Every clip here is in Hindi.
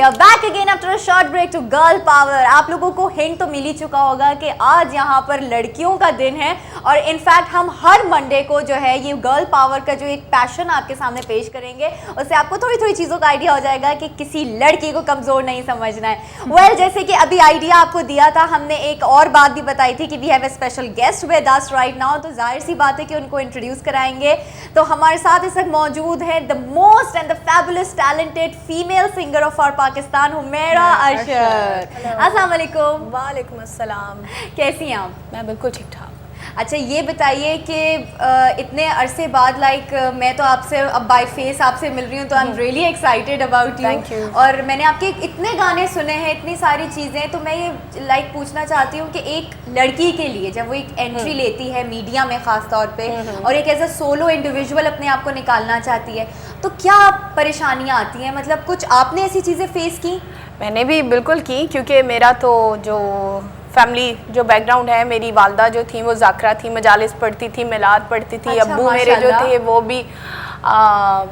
are back again after a short break to Girl Power। आप लोगों को हिंट तो मिल ही चुका होगा कि आज यहाँ पर लड़कियों का दिन है और इनफैक्ट हम हर मंडे को जो है ये गर्ल पावर का जो एक पैशन आपके सामने पेश करेंगे, उससे आपको थोड़ी थोड़ी चीज़ों का आइडिया हो जाएगा कि किसी लड़की को कमज़ोर नहीं समझना है। वेल, जैसे कि अभी आइडिया आपको दिया था, हमने एक और बात भी बताई थी कि we have a special guest with us right now, तो जाहिर सी बात है कि उनको इंट्रोड्यूस कराएंगे। तो हमारे साथ इस वक्त मौजूद है the most and the fabulous talented female singer of our Pakistan, Humaira Asher. अस्सलाम वालेकुम। वालेकुम अस्सलाम। कैसी हैं आप? मैं बिल्कुल ठीक ठाक। अच्छा, ये बताइए कि इतने अरसे बाद मैं तो आपसे अब बाय फेस आपसे मिल रही हूँ, तो I am really excited about you. और मैंने आपके इतने गाने सुने हैं, इतनी सारी चीज़ें, तो मैं ये पूछना चाहती हूँ कि एक लड़की के लिए जब वो एक एंट्री लेती है मीडिया में ख़ास तौर पे और एक एज अ सोलो इंडिविजुअल अपने आप को निकालना चाहती है, तो क्या परेशानियाँ आती हैं? मतलब कुछ आपने ऐसी चीज़ें फेस की? मैंने भी बिल्कुल की, क्योंकि मेरा तो जो फैमिली जो बैकग्राउंड है, मेरी वालदा जो थी वो ज़ाकरा थी, मजालिस पढ़ती थी, मिलाद पढ़ती थी। अच्छा, अब्बू मेरे जो थे वो भी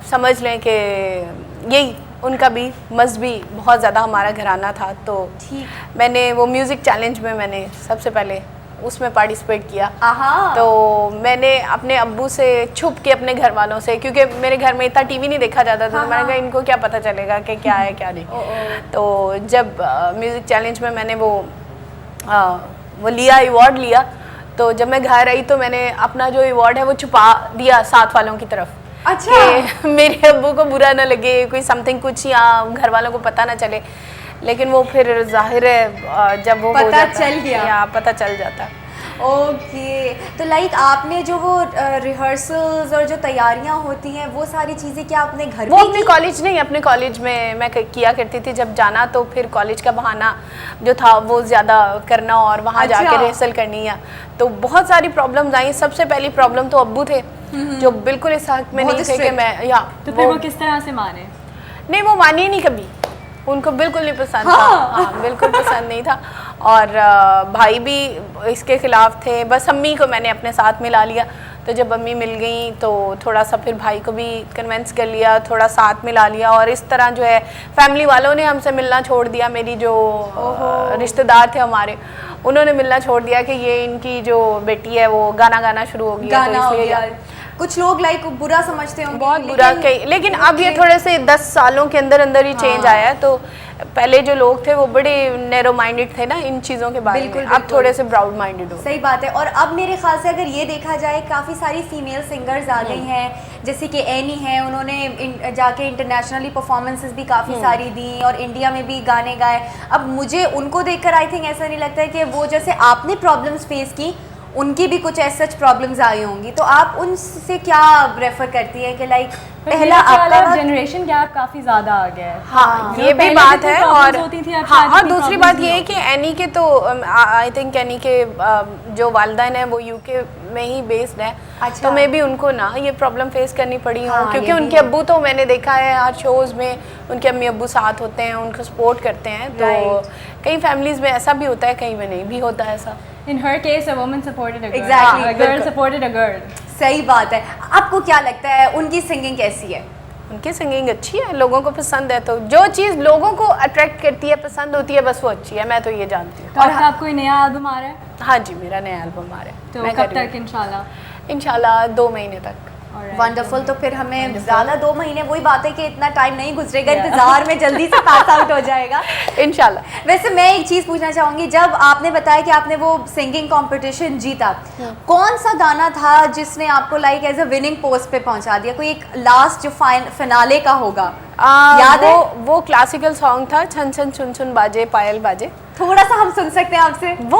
समझ लें कि यही उनका भी मजहबी बहुत ज़्यादा हमारा घराना था। तो मैंने वो म्यूज़िक चैलेंज में मैंने सबसे पहले उसमें पार्टिसिपेट किया। तो मैंने अपने अब्बू से छुप के अपने घर वालों से, क्योंकि मेरे घर में इतना टीवी नहीं देखा जाता था, तो मैंने कहा इनको क्या पता चलेगा कि क्या है क्या नहीं। तो जब म्यूज़िक चैलेंज में मैंने वो लिया, अवार्ड लिया, तो जब मैं घर आई तो मैंने अपना जो अवार्ड है वो छुपा दिया साथ वालों की तरफ। अच्छा। कि मेरे अब्बू को बुरा ना लगे, कोई समथिंग कुछ या घर वालों को पता ना चले। लेकिन वो फिर जाहिर है जब वो पता चल गया या पता चल जाता। ओके, तो आपने जो वो रिहर्सल्स और जो तैयारियां होती हैं वो सारी चीज़ें क्या आपने घर वो अपने कॉलेज नहीं, अपने कॉलेज में मैं किया करती थी जब जाना, तो फिर कॉलेज का बहाना जो था वो ज़्यादा करना और वहाँ जाके रिहर्सल करनी है। तो बहुत सारी प्रॉब्लम्स आई। सबसे पहली प्रॉब्लम तो अब्बू थे जो बिल्कुल इस हक में नहीं थे कि मैं तो फिर वो किस तरह से माने? नहीं, वो मानिए नहीं कभी, उनको बिल्कुल नहीं पसंद था। हाँ, बिल्कुल पसंद नहीं था। और भाई भी इसके ख़िलाफ़ थे। बस अम्मी को मैंने अपने साथ मिला लिया, तो जब अम्मी मिल गई तो थोड़ा सा फिर भाई को भी कन्विंस कर लिया, थोड़ा साथ मिला लिया, और इस तरह जो है फैमिली वालों ने हमसे मिलना छोड़ दिया। मेरी जो रिश्तेदार थे हमारे, उन्होंने मिलना छोड़ दिया कि ये इनकी जो बेटी है वो गाना गाना शुरू हो गया, तो इसलिए कुछ लोग बुरा समझते होंगे, बहुत बुरा कहीं। लेकिन अब ये थोड़े से 10 सालों के अंदर अंदर ही चेंज आया है। तो पहले जो लोग थे वो बड़े नैरो माइंडेड थे ना इन चीज़ों के बारे में, अब थोड़े से ब्रॉड माइंडेड हो। सही बात है। और अब मेरे ख्याल से अगर ये देखा जाए, काफ़ी सारी फीमेल सिंगर्स आ गई हैं, जैसे कि एनी है, उन्होंने जाके इंटरनेशनली परफॉर्मेंसेस भी काफ़ी सारी दी और इंडिया में भी गाने गाए। अब मुझे उनको देखकर आई थिंक ऐसा नहीं लगता है कि वो जैसे आपने प्रॉब्लम्स फेस की, उनकी भी कुछ ऐसे सच प्रॉब्लम्स आई होंगी, तो आप उनसे क्या रेफर करती हैं कि पहला आपका जनरेशन गैप काफ़ी ज़्यादा आ गया है। हाँ, ये भी बात है। और और दूसरी बात ये है कि एनी के तो आई थिंक एनी के जो वालिदैन है वो यूके में ही बेस्ड है। अच्छा। तो मैं भी उनको ना ये प्रॉब्लम फेस करनी पड़ी हूँ, क्योंकि उनके अब्बू तो मैंने देखा है हर शोज़ में उनके अम्मी अब्बू साथ होते हैं, उनको सपोर्ट करते हैं। तो कई फैमिलीज़ में ऐसा भी होता है, कहीं में नहीं भी होता है ऐसा। In her case, a woman supported a girl. Exactly. A girl supported a girl. सही बात है। आपको क्या लगता है उनकी सिंगिंग कैसी है? उनकी सिंगिंग अच्छी है, लोगों को पसंद है। तो जो चीज़ लोगों को अट्रैक्ट करती है, पसंद होती है, बस वो अच्छी है, मैं तो ये जानती हूँ। तो आपका कोई नया एल्बम आ रहा है? हाँ जी, मेरा नया एल्बम आ रहा है। तो कब तक इंशाल्लाह? इंशाल्लाह 2 महीने तक। वंडरफुल। तो फिर हमें ज़्यादा 2 महीने, वही बात है कि इतना टाइम नहीं गुजरेगा, इंतजार में जल्दी से पास आउट हो जाएगा इंशाल्लाह। वैसे मैं एक चीज़ पूछना चाहूँगी, जब आपने बताया कि आपने वो सिंगिंग कंपटीशन जीता, कौन सा गाना था जिसने आपको एज अ विनिंग पोस्ट पे पहुँचा दिया? कोई एक लास्ट जो फिनाले का होगा, याद है? वो क्लासिकल सॉन्ग था, छन छन चुन चुन बाजे पायल बाजे। थोड़ा सा हम सुन सकते हैं आपसे वो?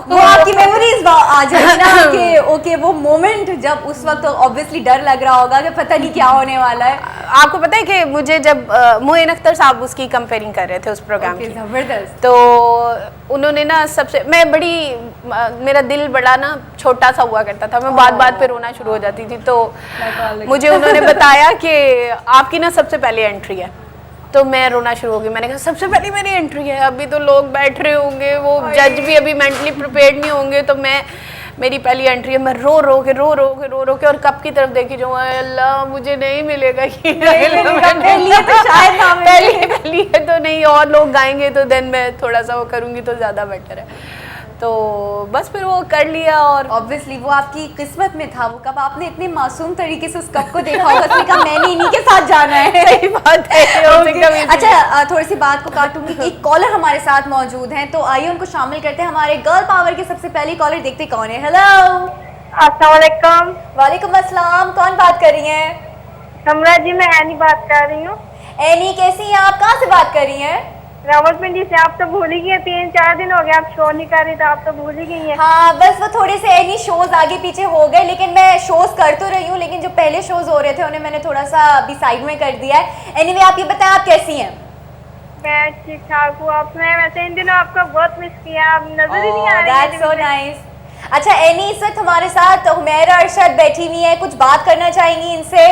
वो आपकी मेमोरीज आ जाएगी ना कि ओके वो मोमेंट जब उस वक्त तो ऑब्वियसली डर लग रहा होगा कि पता नहीं क्या होने वाला है। आपको पता है कि मुझे जब मोइन अख्तर साहब उसकी कंपेयरिंग कर रहे थे उस प्रोग्राम की, जबरदस्त, तो उन्होंने ना मैं मेरा दिल बड़ा ना छोटा सा हुआ करता था, मैं बात पे रोना शुरू हो जाती थी। तो मुझे उन्होंने बताया कि आपकी ना सबसे पहले एंट्री है, तो मैं रोना शुरू हो गई। मैंने कहा सबसे पहले मेरी एंट्री है, अभी तो लोग बैठ रहे होंगे, वो जज भी अभी मेंटली प्रिपेयर्ड नहीं होंगे, तो मैं मेरी पहली एंट्री है, मैं रो रो के और कप की तरफ देखी जाऊँ, अल्लाह मुझे नहीं मिलेगा ये, पहली है तो शायद ना मिले। पहली है तो नहीं, और लोग गाएंगे तो देन मैं थोड़ा सा वो करूँगी तो ज़्यादा बेटर है। तो बस फिर वो कर लिया और ऑब्वियसली वो आपकी किस्मत में था। वो कब आपने इतने मासूम तरीके से उस कप को देखा होगा, उसने कहा मैंने इन्हीं के साथ जाना है। सही बात है। Okay. अच्छा थोड़ी सी बात को काटूंगी, एक कॉलर हमारे साथ मौजूद हैं, तो आइए उनको शामिल करते हैं। हमारे गर्ल पावर के सबसे पहले कॉलर, देखते कौन है। हेलो, अस्सलाम वालेकुम। वालेकुम अस्सलाम, कौन बात कर रही हैं? समरा जी, मैं एनी बात कर रही हूँ। एनी कैसी हैं आप, कहाँ से बात कर रही हैं? रावलपिंडी से। आप तो भूल ही गए, 3-4 दिन हो गए आप शो नहीं कर रही, तो आप तो भूल ही गई हैं। हाँ बस वो थोड़े से एनी शोज आगे पीछे हो गए, लेकिन मैं शोज कर तो रही हूँ, लेकिन जो पहले शोज हो रहे थे उन्हें मैंने थोड़ा सा अभी साइड में कर दिया है। एनीवे आप ये बताएं आप कैसी हैं? मैं ठीक ठाक हूँ। आपने वैसे इन दिनों आपको बहुत मिस किया, आप नजर ही नहीं आ रही That's so nice. अच्छा एनी, इस वक्त हमारे साथ हुमैरा अरशद बैठी हुई है, कुछ बात करना चाहेंगी इनसे?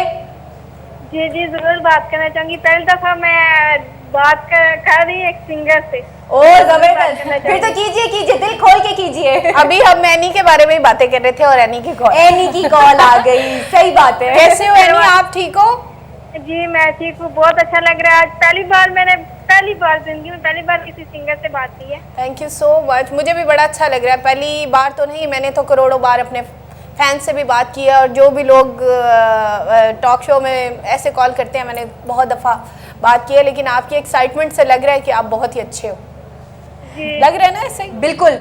जी जी जरूर बात करना चाहूंगी। पहली दफा मैं बात कर रही हूँ एक सिंगर से। ओ जबरदस्त, फिर तो कीजिए, दिल खोल के कीजिए। अभी हम एनी के बारे में ही बातें कर रहे थे और एनी की कॉल आ गई। सही बात है। कैसे हो एनी, आप ठीक हो? जी मैं ठीक हूँ, बहुत अच्छा लग रहा है। आज पहली बार जिंदगी में पहली बार किसी सिंगर से बात की है। थैंक यू सो मच, मुझे भी बड़ा अच्छा लग रहा है। पहली बार तो नहीं, मैंने तो करोड़ों बार अपने फैंस से भी बात की है, और जो भी लोग टॉक शो में ऐसे कॉल करते हैं मैंने बहुत दफ़ा बात की है, लेकिन आपकी एक्साइटमेंट से लग रहा है कि आप बहुत ही अच्छे हो। लग रहा है ना ऐसे? बिल्कुल।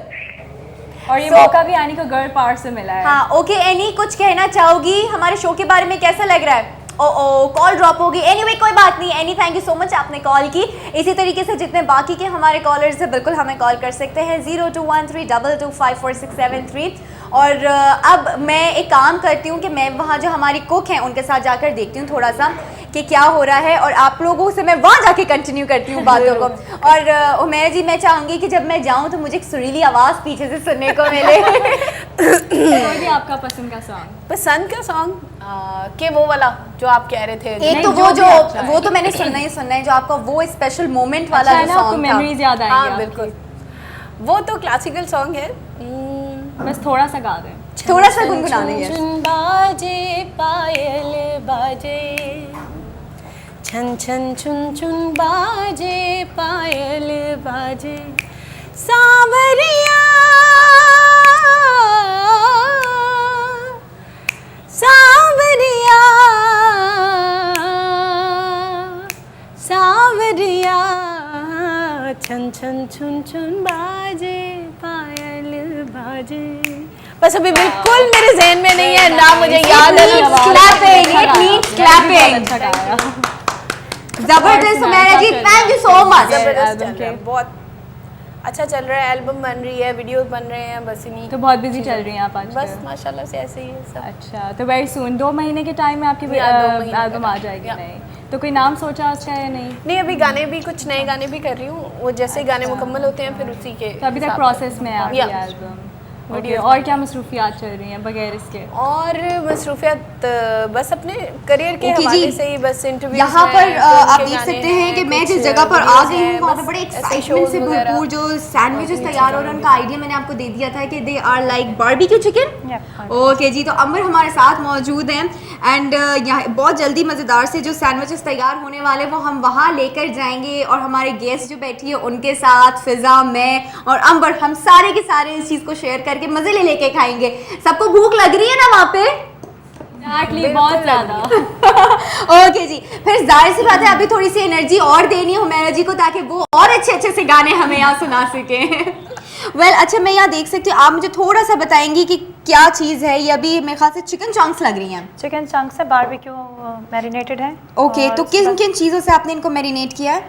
और ये मौका भी आनी को गर्ल पावर से मिला है। हाँ ओके एनी, कुछ कहना चाहोगी हमारे शो के बारे में, कैसा लग रहा है? ओ कॉल ड्रॉप होगी। एनीवे कोई बात नहीं any, thank you so much आपने कॉल की। इसी तरीके से जितने बाकी के हमारे कॉलर्स हैं बिल्कुल हमें कॉल कर सकते हैं 0213225467 और अब मैं एक काम करती हूँ कि मैं वहाँ जो हमारी कुक हैं उनके साथ जाकर देखती हूँ थोड़ा सा कि क्या हो रहा है, और आप लोगों से मैं वहाँ जाके कंटिन्यू करती हूँ बातों को। और उमैर जी मैं चाहूँगी कि जब मैं जाऊँ तो मुझे एक सुरीली आवाज़ पीछे से सुनने को मिले। कोई भी आपका पसंद का सॉन्ग कि वो वाला जो आप कह रहे थे। एक तो वो तो मैंने सुनना है जो आपका वो स्पेशल मोमेंट वाला जो सॉन्ग था। मेमोरीज याद आएंगी। हाँ बिल्कुल, वो तो क्लासिकल सॉन्ग है। बस थोड़ा सा गा दें, थोड़ा सा गुनगुना देंगे। बाजे पायल बाजे, छन छन छुन छुन बाजे पायल बाजे, सांवरिया सांवरिया सांवरिया, छन छन छुन छुन बाजे पायल बाजे। बस अभी बिल्कुल मेरे ज़हन में नहीं है ना, मुझे याद है। जबरदस्त हुमैरा जी, थैंक यू सो मच। जबरदस्त चल रहा है, बहुत अच्छा चल रहा है। एल्बम बन रही है, वीडियो बन रहे हैं, बस इन्हीं तो बहुत बिजी चल रही हैं आप आज। बस माशाल्लाह से ऐसे ही है सब। अच्छा तो वेरी सून 2 महीने के टाइम में आपकी 2 महीने एल्बम आ जाएगी। नहीं तो कोई नाम सोचा उसका या नहीं? नहीं अभी गाने भी कुछ नए गाने भी कर रही हूँ, वो जैसे गाने मुकम्मल होते हैं फिर उसी के तो अभी तक प्रोसेस में है आपकी Yeah. एल्बम। ओके, और क्या मसरूफियात चल रही हैं बगैर इसके? और मसरूफियत बस अपने करियर के Okay हवाले जी, से ही, बस इंटरव्यू यहाँ पर आप देख सकते हैं कि मैं जिस जगह पर आ गई हूँ वहाँ पे बड़े एक्साइटमेंट से भरपूर जो सैंडविचेस तैयार हो रहे हैं उनका आइडिया मैंने आपको दे दिया था कि they are like barbecue chicken. Okay ji, तो अमर हमारे साथ मौजूद हैं एंड यहाँ बहुत जल्दी मज़ेदार से जो सैंडविचेस तैयार होने वाले वो हम वहाँ लेकर जाएंगे, और हमारे गेस्ट जो बैठी है उनके साथ फिजा, मैं और अम्बर, हम सारे के सारे इस चीज़ को शेयर करके मज़े ले लेके खाएंगे। सबको भूख लग रही है ना वहाँ पे? एक्चुअली बहुत ज़्यादा। ओके जी, फिर जाहिर सी बात है अभी थोड़ी सी एनर्जी और देनी है हुमैरा जी को ताकि वो और अच्छे अच्छे से गाने हमें यहाँ सुना सकें। वेल अच्छा मैं यहाँ देख सकती हूँ, आप मुझे थोड़ा सा बताएंगी कि क्या चीज़ है ये? अभी मेरे ख्याल से चिकन चंक्स लग रही हैं। चिकन चंक्स है, बारबेक्यू मैरिनेटेड है। ओके, तो किन किन चीज़ों से आपने इनको मैरिनेट किया है?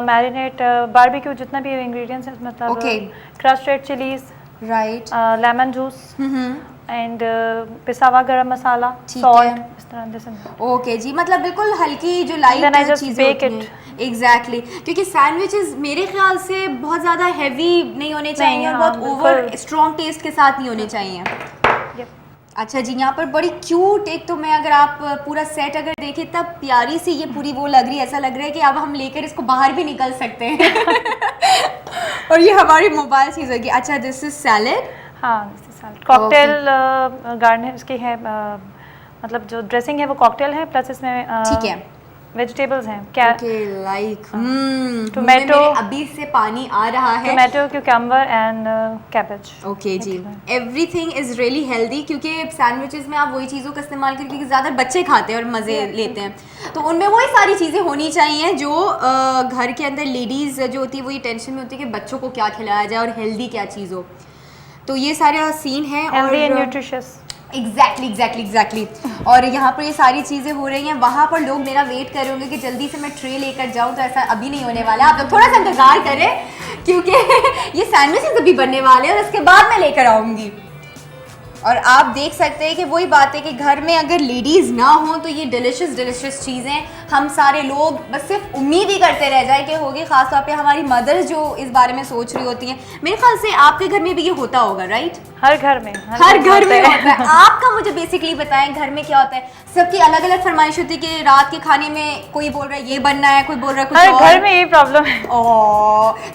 मैरिनेट बारबेक्यू जितना भी इंग्रेडिएंट्स हैं मतलब crusted chillies, right, lemon juice and पिसा हुआ गरम मसाला, सॉल्ट, इस तरह से। ओके जी, मतलब बिल्कुल हल्की जो लाइट चीज़ें होती हैं। एग्जैक्टली, क्योंकि सैंडविचेस मेरे ख्याल से बहुत ज़्यादा हैवी नहीं होने चाहिए और बहुत ओवर स्ट्रॉन्ग टेस्ट के साथ नहीं होने चाहिए। अच्छा जी, यहाँ पर बड़ी क्यूट एक तो मैं अगर आप पूरा सेट अगर देखें तब प्यारी सी ये पूरी वो लग रही है, ऐसा लग रहा है कि अब हम लेकर इसको बाहर भी निकल सकते हैं। और ये हमारी मोबाइल चीज़ होगी। अच्छा दिस इज सैलेड। हाँ सैलड कॉकटेल गार्निश की है, मतलब जो ड्रेसिंग है वो कॉकटेल है, प्लस इसमें ठीक है, वेजिटेबल्स हैं, क्या लाइक टोमेटो, अभी से पानी आ रहा है। Tomato, cucumber and cabbage. Okay जी, एवरीथिंग इज़ रियली हेल्दी, क्योंकि सैंडविचेस में आप वही चीज़ों का इस्तेमाल करके, क्योंकि ज़्यादा बच्चे खाते हैं और मज़े लेते हैं, तो उनमें वही सारी चीज़ें होनी चाहिए जो घर के अंदर लेडीज़ जो होती है वो ये टेंशन में होती है कि बच्चों को क्या खिलाया जाए और हेल्दी क्या चीज़ हो। तो ये सारा सीन है हेल्दी एंड न्यूट्रिशियस। एग्जैक्टली। और यहाँ पर ये सारी चीज़ें हो रही हैं, वहाँ पर लोग मेरा वेट कर रहे होंगे कि जल्दी से मैं ट्रे लेकर जाऊँ, तो ऐसा अभी नहीं होने वाला है। आप लोग थोड़ा सा इंतज़ार करें, क्योंकि ये सैंडविचेस अभी बनने वाले हैं और उसके बाद मैं लेकर आऊँगी। और आप देख सकते हैं कि वही बात है कि घर में अगर लेडीज़ ना हो तो ये डिलिशियस चीज़ें हम सारे लोग बस सिर्फ उम्मीद ही करते रह जाए कि होगी, ख़ासतौर पे हमारी मदर्स जो इस बारे में सोच रही होती हैं। मेरे ख्याल से आपके घर में भी ये होता होगा, राइट? हर घर में हर घर में होता है। आपका मुझे बेसिकली बताएं, घर में क्या होता है? सबकी अलग अलग फरमाइश होती है कि रात के खाने में कोई बोल रहा है ये बनना है, कोई बोल रहा है कुछ और। घर में यही प्रॉब्लम है।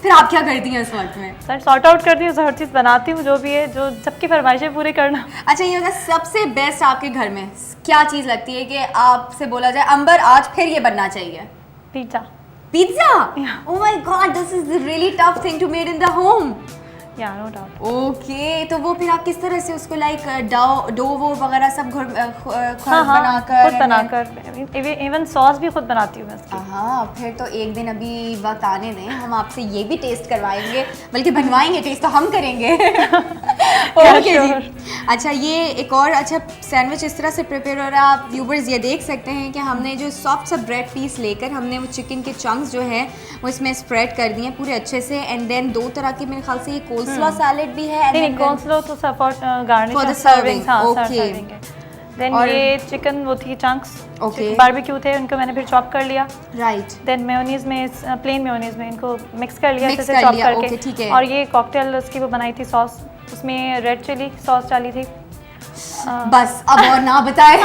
फिर आप क्या करती हैं उस वक्त में? सर सॉर्ट आउट करती हूँ, हर चीज़ बनाती हूँ, जो भी है, जो सबकी फरमाइशें पूरी करना। अच्छा, ये होगा सबसे बेस्ट आपके घर में क्या चीज़ लगती है कि आपसे बोला जाए अंबर आज फिर ये बनना चाहिए? Pizza. Oh my God, this is a really tough thing to made in the home. या नो डाउट। ओके, तो वो फिर आप किस तरह से उसको लाइक डो वो वगैरह सब घर खुद बनाकर इवन सॉस भी खुद बनाती हूँ मैं इसकी। हाँ, फिर तो एक दिन अभी वक्त आने दें, हम आपसे ये भी टेस्ट करवाएंगे, बल्कि बनवाएंगे, टेस्ट तो हम करेंगे। ओके जी। अच्छा, ये एक और अच्छा सैंडविच इस तरह से प्रिपेयर हो रहा है, आप व्यूवर्स ये देख सकते हैं कि हमने जो सॉफ्ट सा ब्रेड पीस लेकर हमने वो चिकन के चंक्स जो है वो इसमें स्प्रेड कर दिए पूरे अच्छे से, एंड देन दो तरह के मेरे ख्याल से ये कोल्स्लॉ सैलेड भी है। नहीं, कोल्स्लॉ तो support garnish For the serving. हाँ, okay. सर्विंग है। देन ये चिकन वो थी चंक्स, Okay. बारबेक्यू थे, उनको मैंने फिर चॉप कर लिया। राइट। देन मेयोनीज में, प्लेन मेयोनीज में इनको मिक्स कर लिया Mix अच्छे कर से चॉप लिया, करके। okay, ठीक है। और ये कॉकटेल उसकी वो बनाई थी सॉस, उसमें रेड चिली सॉस डाली थी। बस अब और ना बताएं।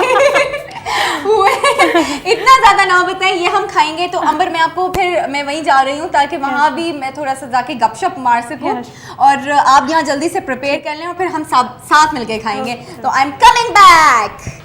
इतना ज़्यादा ना बताएं, ये हम खाएंगे तो अंबर मैं आपको फिर मैं वहीं जा रही हूँ ताकि वहाँ भी मैं थोड़ा सा जाके गपशप मार सकूँ, और आप यहाँ जल्दी से प्रिपेयर कर लें और फिर हम सब साथ मिलके खाएंगे। तो आई एम कमिंग बैक।